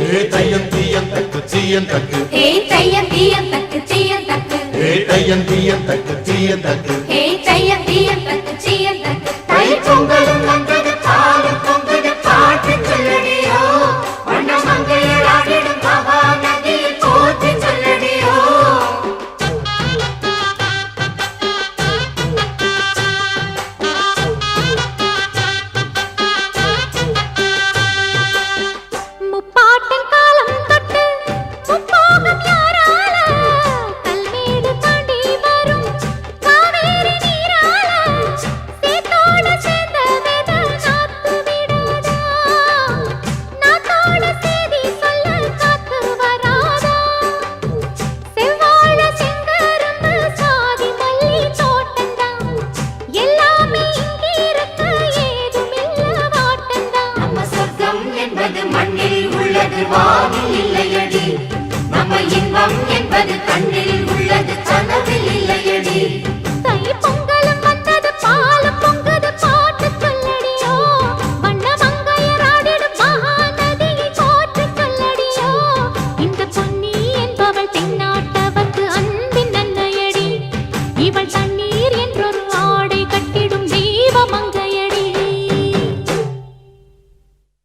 தையம் தீயம் தக்கு சீயம் தக்கு தையம் தீயம் தக்கு சீயம் தக்கு தையம் தீயம் தக்கு சீயம் தக்கு தையம் தீயம் தக்கு சீயம் தக்கு தை பொங்கலும் வந்தது பாலும் பொங்குது பாட்டு சொல்லடியோ வண்ண மங்கையர் ஆடிடும் மகாநதியில் போற்றி சொல்லடியோ முப்பாட்டின் காலம் தொட்டு முப்போகம் யாரால கல்மேடு தாண்டி வரும் காவேரி நீரால சேத்தோடு சேர்ந்த வேத நாத்து விடாதா நாத்தோடு சேதி சொல்ல காத்து வராதா செவ்வாழ செங்கரும்பு சாதி மல்லி தோட்டந்தான் எல்லாமே இங்கிருக்க ஏதுமில்ல வாட்டந்தான் நம்ம சொர்க்கம் என்பது மண்ணில் உள்ளது வானில் இல்லையடி நம்ம இன்பம் என்பது கண்ணில் உள்ளது கனவில் இல்லையடி தை பொங்கலும் வந்தது பாலும் பொங்குது பாட்டு சொல்லடியோ வண்ண மங்கையர் ஆடிடும் மகாநதியை போற்றி சொல்லடியோ இந்த பொன்னி என்பவள் தென்னாட்டவர்க்கு அன்பின் நன்மையடி இவள் தண்ணி